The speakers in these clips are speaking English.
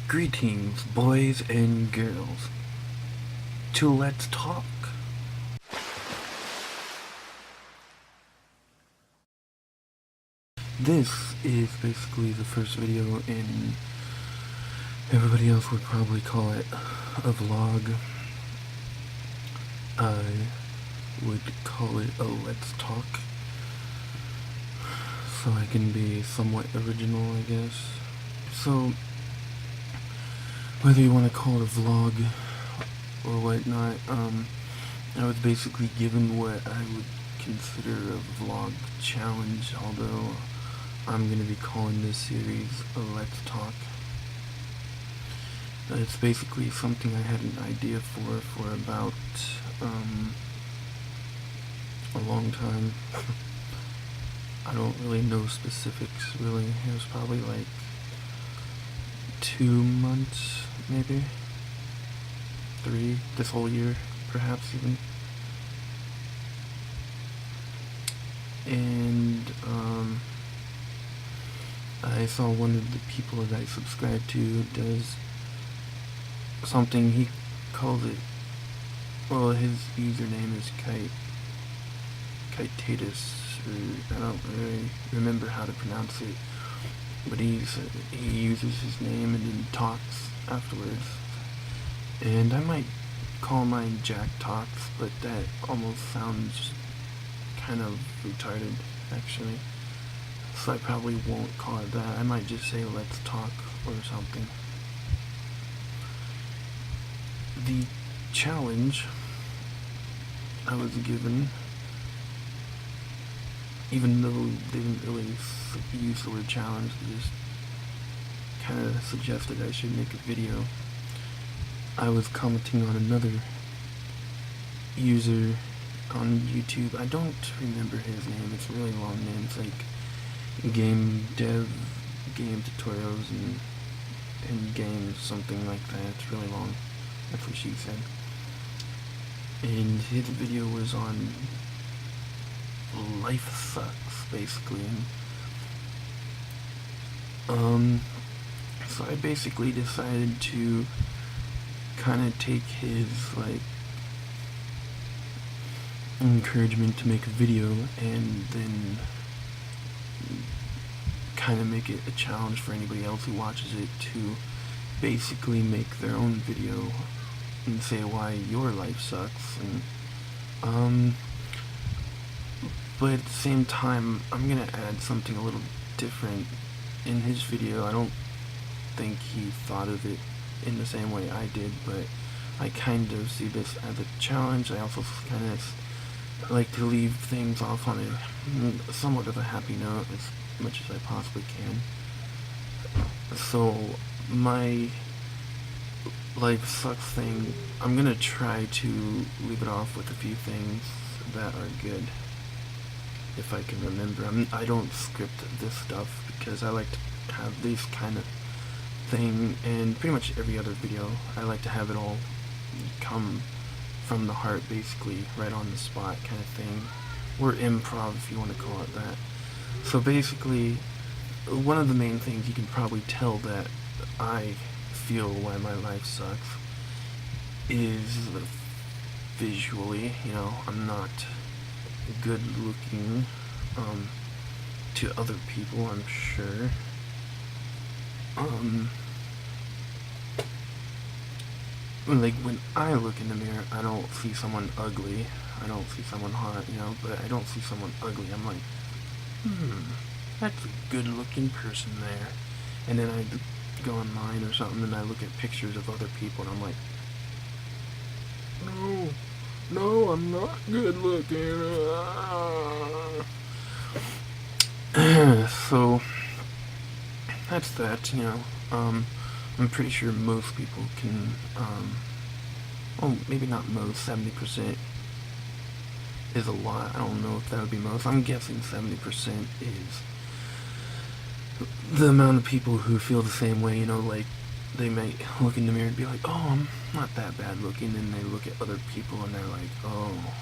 Greetings, boys and girls, to Let's Talk. This is basically the first video, and everybody else would probably call it a vlog. I would call it a Let's Talk, so I can be somewhat original, I guess. So, whether you want to call it a vlog or whatnot, I was basically given what I would consider a vlog challenge, although I'm going to be calling this series a Let's Talk. It's basically something I had an idea for about a long time. I don't really know specifics, really. It was probably like 2 months, maybe 3, this whole year, perhaps even. And I saw one of the people that I subscribe to does something. He calls it, well, his username is Kitatus, or I don't really remember how to pronounce it, but he uses his name and then talks afterwards. And I might call mine Jakk Talks, but that almost sounds kind of retarded, actually. So I probably won't call it that. I might just say Let's Talk or something. The challenge I was given, even though they didn't really use the word challenge, they just kind of suggested I should make a video. I was commenting on another user on YouTube. I don't remember his name. It's a really long name. It's like game dev, game tutorials, and games, something like that. It's really long. That's what she said. And his video was on life sucks, basically. So I basically decided to kind of take his, like, encouragement to make a video and then kind of make it a challenge for anybody else who watches it to basically make their own video and say why your life sucks. And but at the same time, I'm gonna add something a little different in his video. I don't think he thought of it in the same way I did, but I kind of see this as a challenge. I also kind of like to leave things off on a somewhat of a happy note as much as I possibly can. So my life sucks thing, I'm gonna try to leave it off with a few things that are good, if I can remember. I don't script this stuff because I like to have this kind of thing, and pretty much every other video I like to have it all come from the heart, basically, right on the spot kind of thing, or improv if you want to call it that. So basically, one of the main things you can probably tell that I feel why my life sucks is visually. You know, I'm not good looking to other people, I'm sure. Like, when I look in the mirror, I don't see someone ugly, I don't see someone hot, you know, but I don't see someone ugly. I'm like, that's a good looking person there. And then I go online or something and I look at pictures of other people and I'm like, no, I'm not good looking. So that's that, you know. I'm pretty sure most people can, well, maybe not most, 70% is a lot. I don't know if that would be most. I'm guessing 70% is the amount of people who feel the same way, you know, like, they might look in the mirror and be like, oh, I'm not that bad looking, and they look at other people and they're like, oh.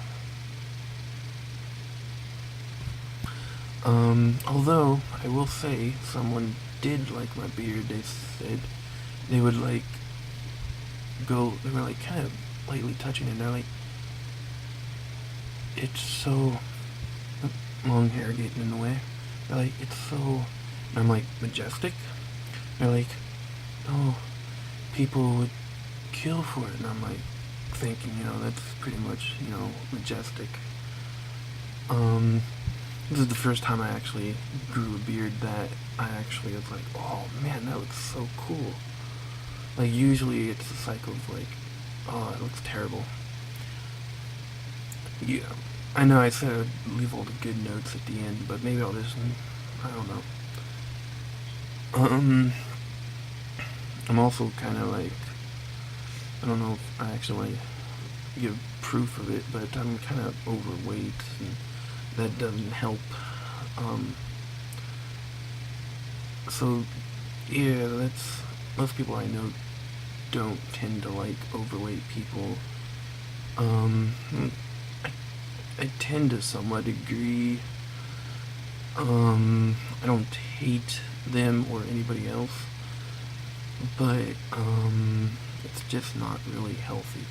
Although, I will say, someone did like my beard. They said they would like they were like kind of lightly touching, and they're like, it's so, long hair getting in the way. They're like, it's so, and I'm like, majestic? They're like, oh, people would kill for it. And I'm like, thinking, that's pretty much, majestic. This is the first time I actually grew a beard that I actually was like, oh man, that looks so cool. Like, usually it's a cycle of like, oh, it looks terrible. Yeah, I know I said I'd leave all the good notes at the end, but maybe I'll just, I don't know. I'm also kind of like, I don't know if I actually want to give proof of it, but I'm kind of overweight, and that doesn't help. So, yeah, most people I know don't tend to like overweight people. I tend to somewhat agree. I don't hate them or anybody else, but it's just not really healthy.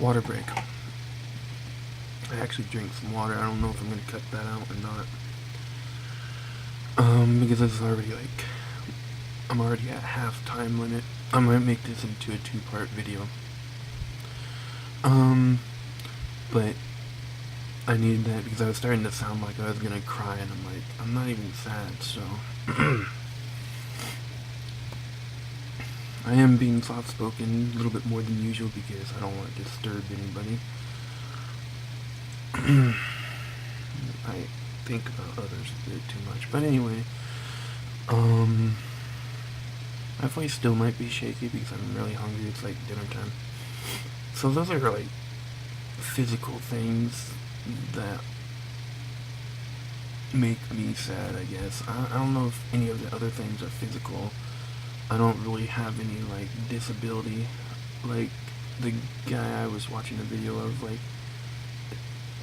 Water break. I actually drank some water. I don't know if I'm gonna cut that out or not. Because this is already like, I'm already at half time limit. I might make this into a 2-part video. But I needed that because I was starting to sound like I was gonna cry, and I'm like, I'm not even sad, so. I am being soft-spoken a little bit more than usual because I don't want to disturb anybody. I think about others a bit too much. But anyway, my voice still might be shaky because I'm really hungry. It's like dinner time. So those are like physical things that make me sad, I guess. I don't know if any of the other things are physical. I don't really have any like disability. Like the guy I was watching a video of, like,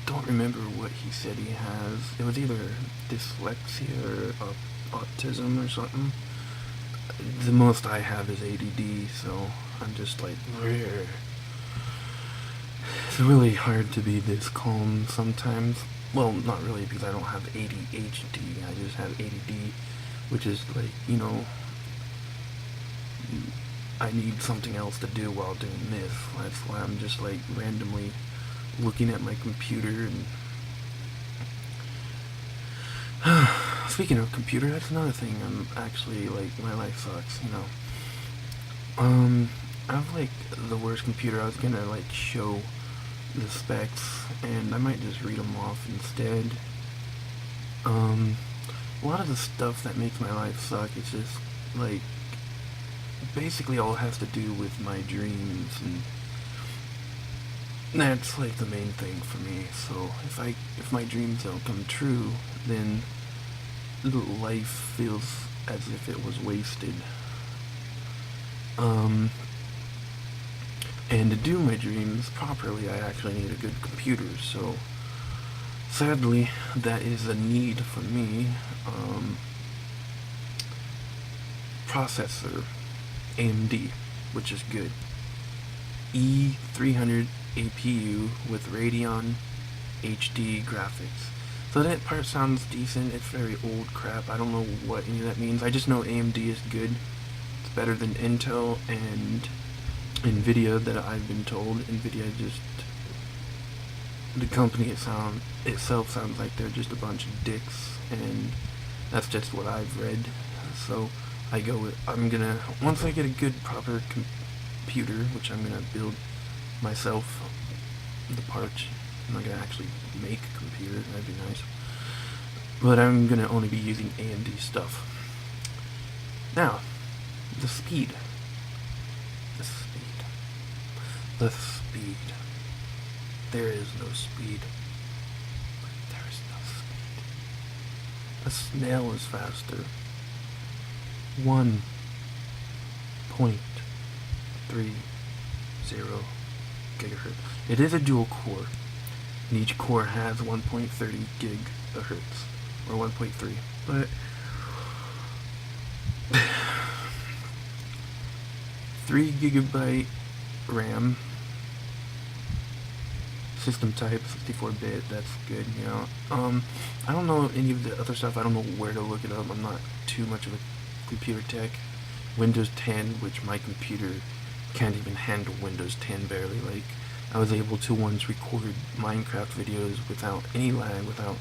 don't remember what he said he has. It was either dyslexia or autism or something. The most I have is ADD, so I'm just like, Rrr. It's really hard to be this calm sometimes. Well, not really, because I don't have ADHD. I just have ADD, which is like, I need something else to do while doing this. That's why I'm just like randomly looking at my computer and speaking of computer, that's another thing. I'm actually like, my life sucks, I have like the worst computer. I was gonna like show the specs, and I might just read them off instead. A lot of the stuff that makes my life suck is just like basically all has to do with my dreams, and that's like the main thing for me. So if my dreams don't come true, then life feels as if it was wasted. And to do my dreams properly, I actually need a good computer. So sadly, that is a need for me. Processor, AMD, which is good. E300 APU with Radeon HD graphics. So that part sounds decent. It's very old crap. I don't know what any of that means. I just know AMD is good. It's better than Intel and Nvidia, that I've been told. Nvidia just, the company itself sounds like they're just a bunch of dicks, and that's just what I've read. So I go with, once I get a good proper computer, which I'm gonna build myself, the parts. I'm not gonna actually make a computer, that'd be nice. But I'm gonna only be using AMD stuff. Now, the speed. The speed. There is no speed. There is no speed. A snail is faster. 1.30 gigahertz. It is a dual core, and each core has 1.30 gigahertz, or 1.3, but 3 GB RAM, system type, 64-bit, that's good, you know. I don't know any of the other stuff, I don't know where to look it up, I'm not too much of a computer tech. Windows 10, which my computer can't even handle Windows 10 barely, like, I was able to once record Minecraft videos without any lag, without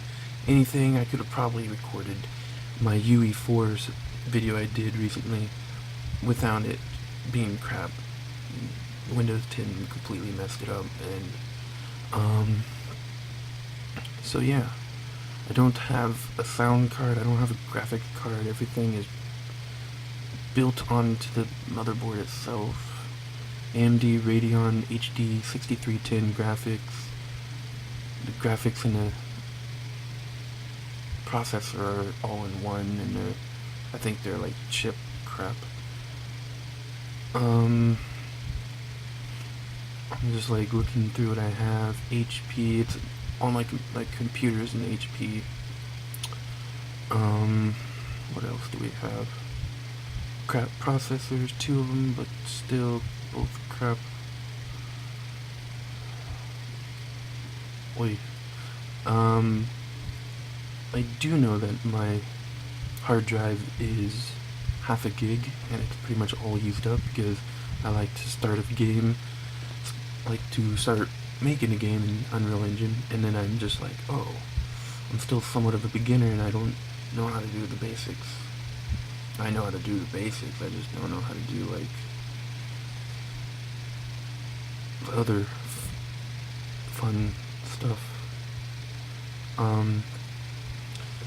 anything. I could have probably recorded my UE4 video I did recently without it being crap. Windows 10 completely messed it up, and so yeah, I don't have a sound card, I don't have a graphic card, everything is built onto the motherboard itself. AMD Radeon HD 6310 graphics. The graphics and the processor are all in one, and I think they're like chip crap. I'm just like looking through what I have. HP, it's all my computers in HP. What else do we have? Crap processors, 2 of them, but still both crap. Wait. I do know that my hard drive is half a gig, and it's pretty much all used up because I like to start a game, like to start making a game in Unreal Engine, and then I'm just like, oh, I'm still somewhat of a beginner and I don't know how to do the basics. I know how to do the basics, I just don't know how to do like the other fun stuff.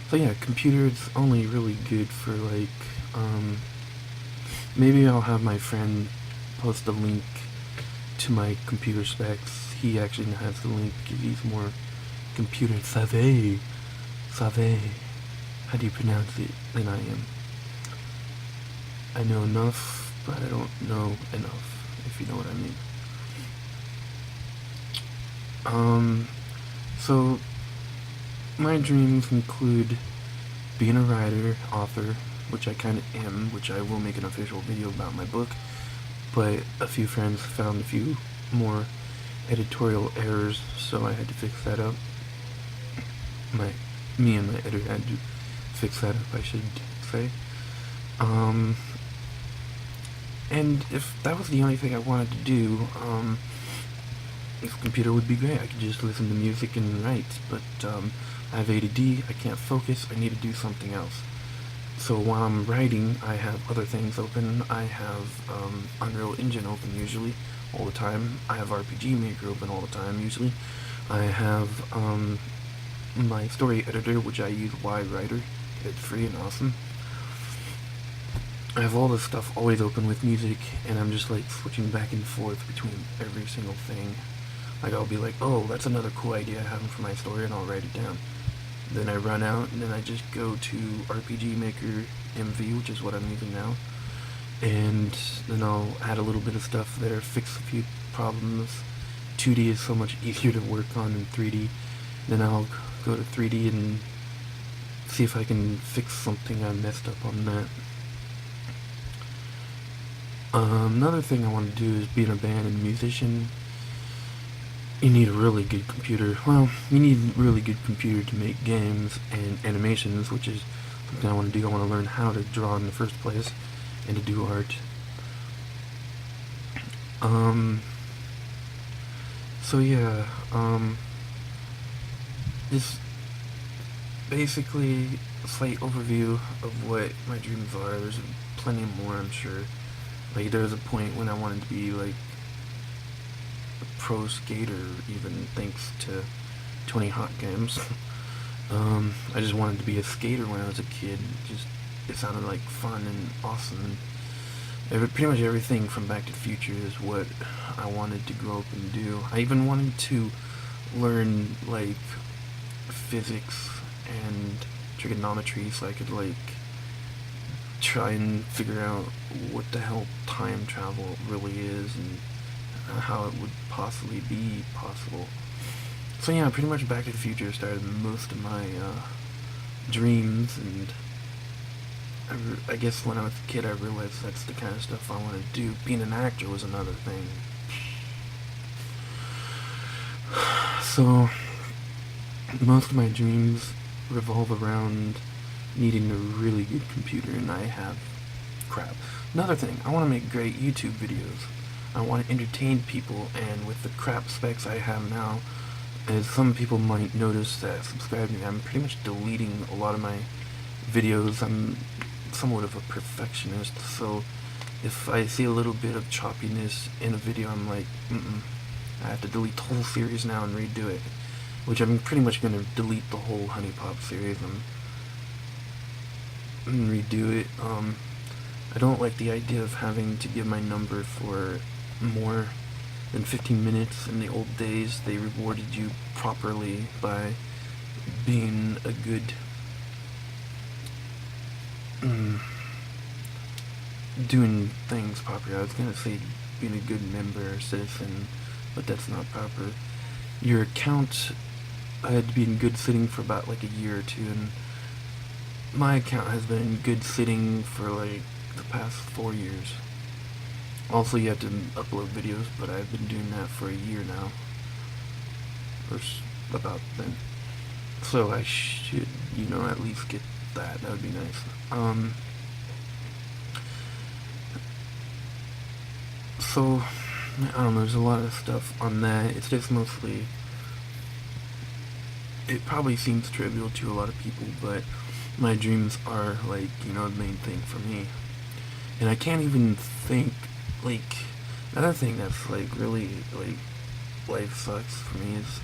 So yeah, computer's only really good for like, maybe I'll have my friend post a link to my computer specs. He actually has the link because he's more computer savvy, how do you pronounce it, than I am. I know enough, but I don't know enough, if you know what I mean. So my dreams include being a writer, author, which I kind of am, which I will make an official video about my book, but a few friends found a few more editorial errors, so I had to fix that up. Me and my editor had to fix that up, I should say. And if that was the only thing I wanted to do, this computer would be great. I could just listen to music and write, but I have ADD, I can't focus, I need to do something else. So while I'm writing, I have other things open. I have Unreal Engine open usually, all the time. I have RPG Maker open all the time usually. I have my story editor, which I use YWriter. It's free and awesome. I have all this stuff always open with music, and I'm just like switching back and forth between every single thing. Like I'll be like, oh, that's another cool idea I have for my story, and I'll write it down. Then I run out, and then I just go to RPG Maker MV, which is what I'm using now, and then I'll add a little bit of stuff there, fix a few problems. 2D is so much easier to work on than 3D. Then I'll go to 3D and see if I can fix something I messed up on that. Another thing I want to do is be in a band and a musician. You need a really good computer. Well, you need a really good computer to make games and animations, which is something I want to do. I want to learn how to draw in the first place and to do art. So yeah, just basically a slight overview of what my dreams are. There's plenty more, I'm sure. Like, there was a point when I wanted to be, like, a pro skater, even thanks to Tony Hawk games. I just wanted to be a skater when I was a kid. It sounded like fun and awesome. Pretty much everything from Back to the Future is what I wanted to grow up and do. I even wanted to learn, like, physics and trigonometry so I could, like, try and figure out what the hell time travel really is and how it would possibly be possible. So yeah, pretty much Back to the Future started most of my dreams, and I guess when I was a kid I realized that's the kind of stuff I wanted to do. Being an actor was another thing. So most of my dreams revolve around needing a really good computer, and I have crap. Another thing, I want to make great YouTube videos. I want to entertain people, and with the crap specs I have now, as some people might notice that subscribe to me, I'm pretty much deleting a lot of my videos. I'm somewhat of a perfectionist, so if I see a little bit of choppiness in a video, I'm like, I have to delete the whole series now and redo it. Which I'm pretty much going to delete the whole Honey Pop series and redo it. I don't like the idea of having to give my number for more than 15 minutes. In the old days, they rewarded you properly by being a good doing things properly. I was gonna say being a good member or citizen, but that's not proper. Your account had to be in good sitting for about like a year or two, and my account has been in good sitting for like the past 4 years. Also, you have to upload videos, but I've been doing that for a year now, or about then. So I should, at least get that. That would be nice. So, I don't know, there's a lot of stuff on that. It's just mostly, it probably seems trivial to a lot of people, but my dreams are, like, the main thing for me. And I can't even think, like, another thing that's, like, really, like, life sucks for me is,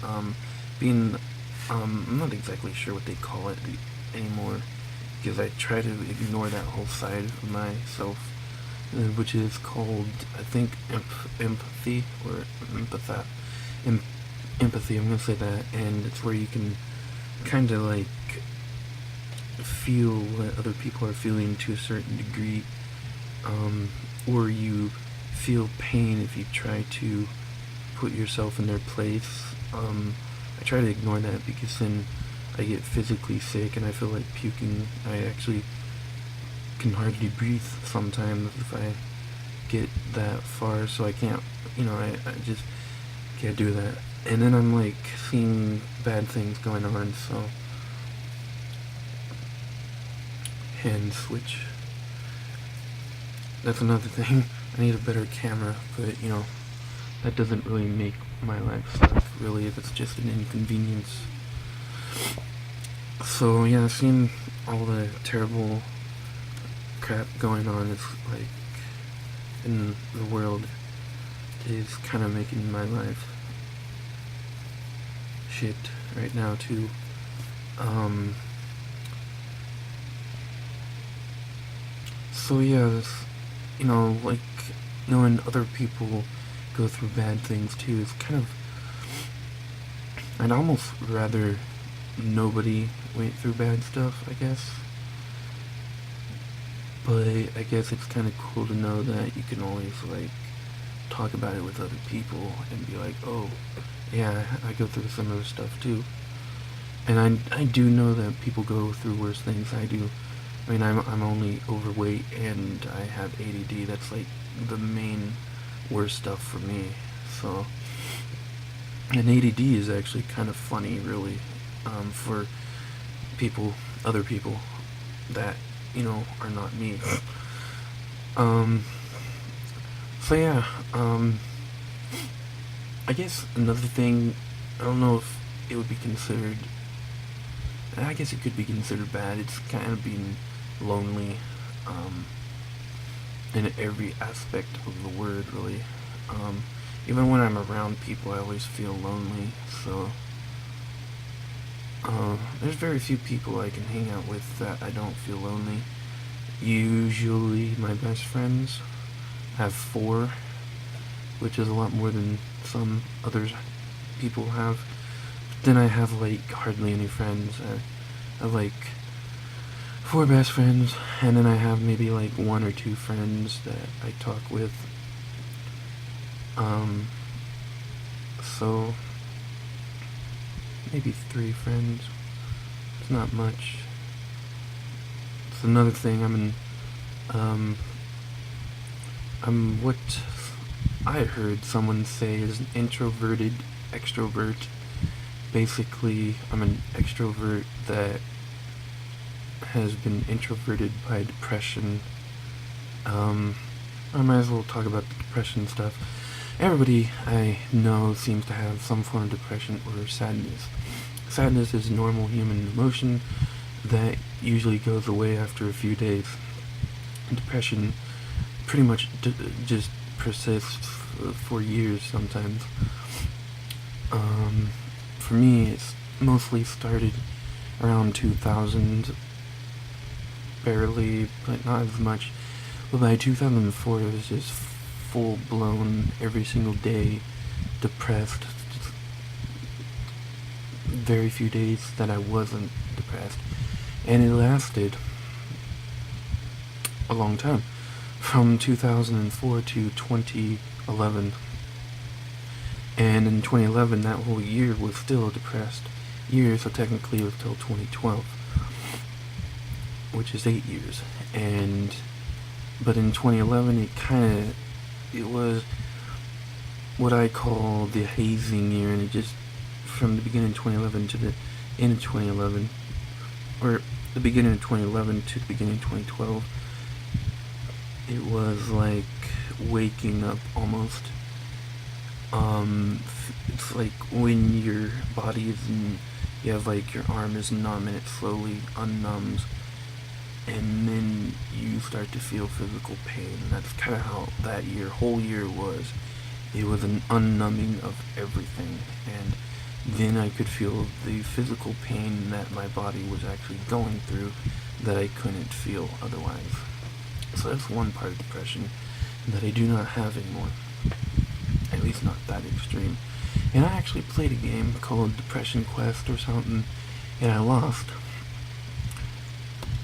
being, I'm not exactly sure what they call it anymore, because I try to ignore that whole side of myself, which is called, I think, empathy, or empathy, I'm gonna say that, and it's where you can kind of, like, feel what other people are feeling to a certain degree, or you feel pain if you try to put yourself in their place. I try to ignore that because then I get physically sick and I feel like puking. I actually can hardly breathe sometimes if I get that far, so I can't, I just can't do that. And then I'm like seeing bad things going on, so hand switch. That's another thing. I need a better camera, but that doesn't really make my life suck, really, if it's just an inconvenience. So yeah, seeing all the terrible crap going on is like in the world is kind of making my life shit right now too. So yeah, this, like knowing other people go through bad things too is kind of, I'd almost rather nobody went through bad stuff, I guess. But I guess it's kind of cool to know that you can always, like, talk about it with other people and be like, oh, yeah, I go through similar stuff too. And I do know that people go through worse things I do. I mean, I'm only overweight and I have ADD. That's like the main worst stuff for me. So, and ADD is actually kind of funny, really, for other people that are not me. So yeah, I guess another thing, I don't know if it would be considered, I guess it could be considered bad, it's kind of being lonely, in every aspect of the word, really. Even when I'm around people, I always feel lonely, so, there's very few people I can hang out with that I don't feel lonely. Usually my best friends, have 4, which is a lot more than some other people have. But then I have like hardly any friends. I have like 4 best friends, and then I have maybe like 1 or 2 friends that I talk with. so maybe 3 friends. It's not much. It's another thing. I'm what I heard someone say is an introverted extrovert. Basically, I'm an extrovert that has been introverted by depression. I might as well talk about the depression stuff. Everybody I know seems to have some form of depression or sadness. Sadness is a normal human emotion that usually goes away after a few days. And depression pretty much just persists for years sometimes. For me, it's mostly started around 2000, barely, but not as much. But by 2004, it was just full-blown, every single day, depressed. Very few days that I wasn't depressed. And it lasted a long time. From 2004 to 2011. And in 2011, that whole year was still a depressed year, so technically it was till 2012. Which is 8 years. But in 2011, it was what I call the hazing year, and it just, from the beginning of 2011 to the end of 2011, or the beginning of 2011 to the beginning of 2012, it was like waking up almost. It's like when your body is you have like your arm is numb and it slowly unnumbs, and then you start to feel physical pain. And that's kind of how that whole year was. It was an unnumbing of everything, and then I could feel the physical pain that my body was actually going through that I couldn't feel otherwise. So that's one part of depression that I do not have anymore. At least not that extreme. And I actually played a game called Depression Quest or something, and I lost.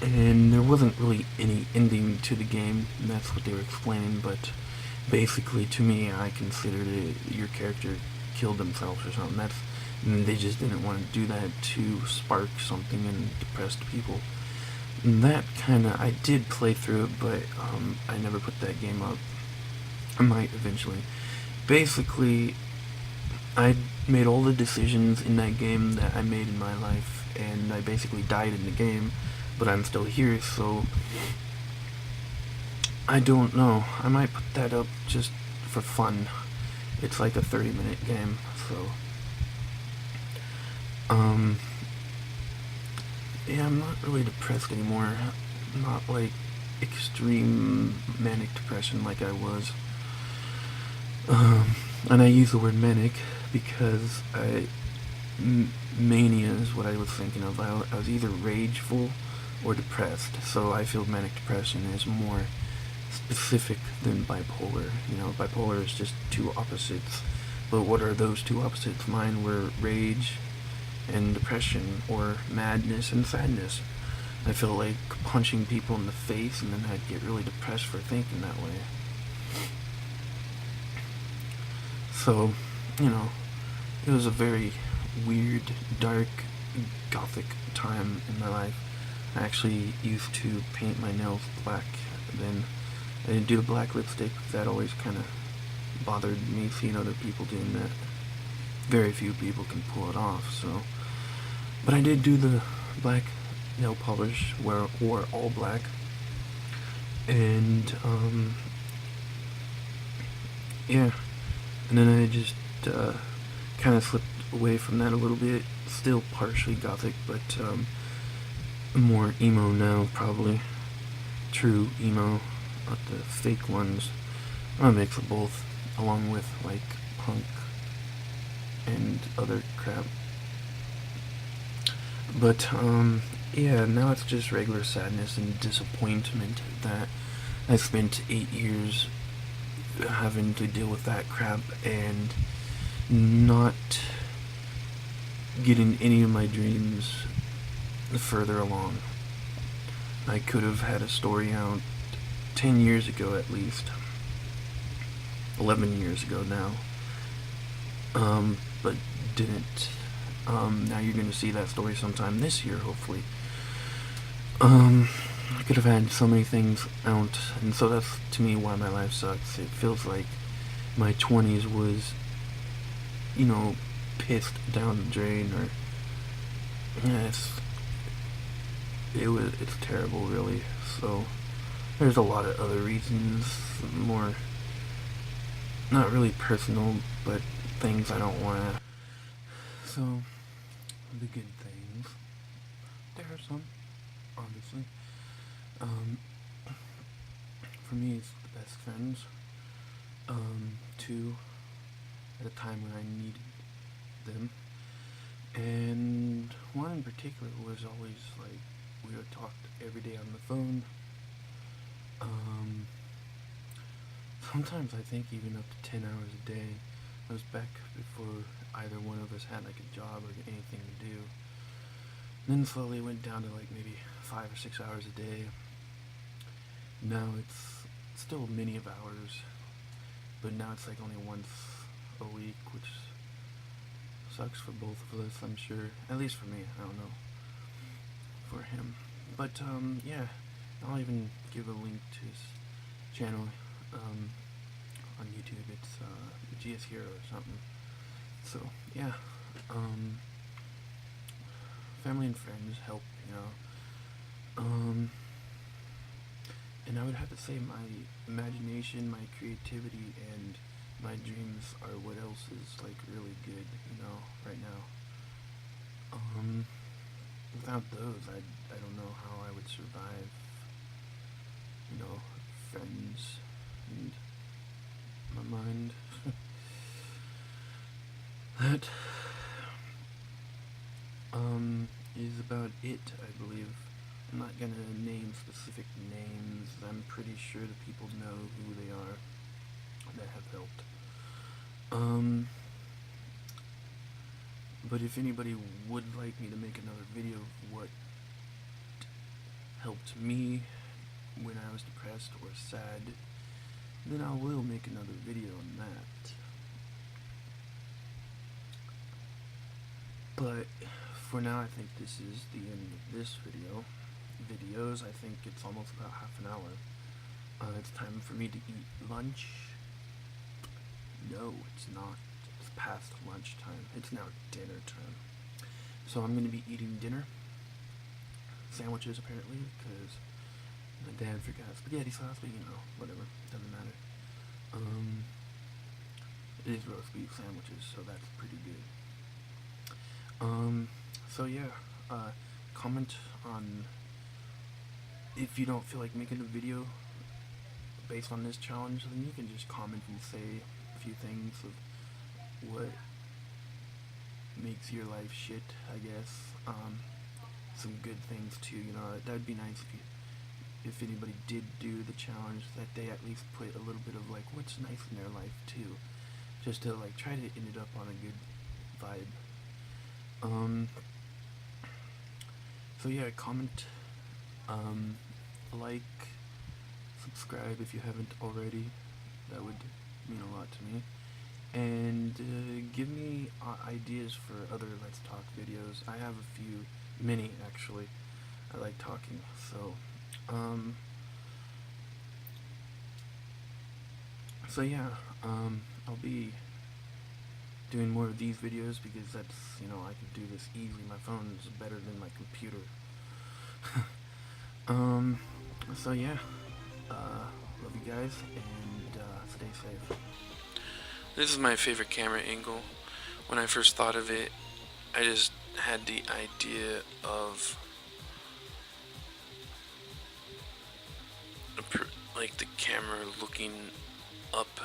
And there wasn't really any ending to the game, and that's what they were explaining, but basically to me I considered it your character killed themselves or something. And they just didn't want to do that to spark something in depressed people. And that I did play through it, but I never put that game up. I might eventually. Basically, I made all the decisions in that game that I made in my life, and I basically died in the game, but I'm still here, so I don't know. I might put that up just for fun. It's like a 30-minute game, so yeah, I'm not really depressed anymore. Not like extreme manic depression like I was. And I use the word manic because mania is what I was thinking of. I was either rageful or depressed, so I feel manic depression is more specific than bipolar. You know, bipolar is just two opposites. But what are those two opposites? Mine were rage and depression, or madness and sadness. I feel like punching people in the face, and then I'd get really depressed for thinking that way. So, you know, it was a very weird, dark, gothic time in my life. I actually used to paint my nails black. Then I didn't do the black lipstick because that always kind of bothered me seeing other people doing that. Very few people can pull it off, so. But I did do the black nail polish, wore all black. And, yeah. And then I just kind of slipped away from that a little bit. Still partially gothic, but more emo now, probably. True emo, not the fake ones. I'm a mix of both, along with like punk and other crap. But yeah, now it's just regular sadness and disappointment that I spent 8 years having to deal with that crap and not getting any of my dreams further along. I could have had a story out 10 years ago at least. 11 years ago now. but didn't. Now you're gonna see that story sometime this year, hopefully. I could have had so many things out, and so that's to me why my life sucks. It feels like my 20s was, pissed down the drain, or yeah, it's terrible, really. So there's a lot of other reasons, more not really personal, but things I don't want to. So the good things, there are some, obviously. Um, for me, it's the best friends. Two, at a time when I needed them, and one in particular was always like we would talk every day on the phone. Um, Sometimes I think even up to 10 hours a day. I was back before either one of us had like a job or anything to do. And then slowly went down to like maybe 5 or 6 hours a day. Now it's still many of hours, but now it's like only once a week, which sucks for both of us, I'm sure. At least for me, I don't know for him. But yeah, I'll even give a link to his channel on YouTube. It's GS Hero or something. So yeah, family and friends help, and I would have to say my imagination, my creativity, and my dreams are what else is like really good, right now. Without those, I don't know how I would survive, friends and my mind. That is about it, I believe. I'm not gonna name specific names. I'm pretty sure the people know who they are that have helped. But if anybody would like me to make another video of what helped me when I was depressed or sad, then I will make another video on that. But for now, I think this is the end of this video. I think it's almost about half an hour. It's time for me to eat lunch. No, it's not. It's past lunchtime. It's now dinner time. So I'm going to be eating dinner. Sandwiches, apparently, because my dad forgot spaghetti sauce, but whatever. Doesn't matter. It is roast beef sandwiches, so that's pretty good. So yeah, comment on if you don't feel like making a video based on this challenge, then you can just comment and say a few things of what makes your life shit, I guess. Some good things too, that'd be nice if anybody did do the challenge, that they at least put a little bit of like what's nice in their life too, just to like try to end it up on a good vibe. So yeah, comment, like, subscribe if you haven't already. That would mean a lot to me. And give me ideas for other Let's Talk videos. I have a few, many actually. I like talking, so yeah, I'll be doing more of these videos because that's, I can do this easily. My phone is better than my computer. So yeah, love you guys, and stay safe. This is my favorite camera angle. When I first thought of it, I just had the idea of like the camera looking up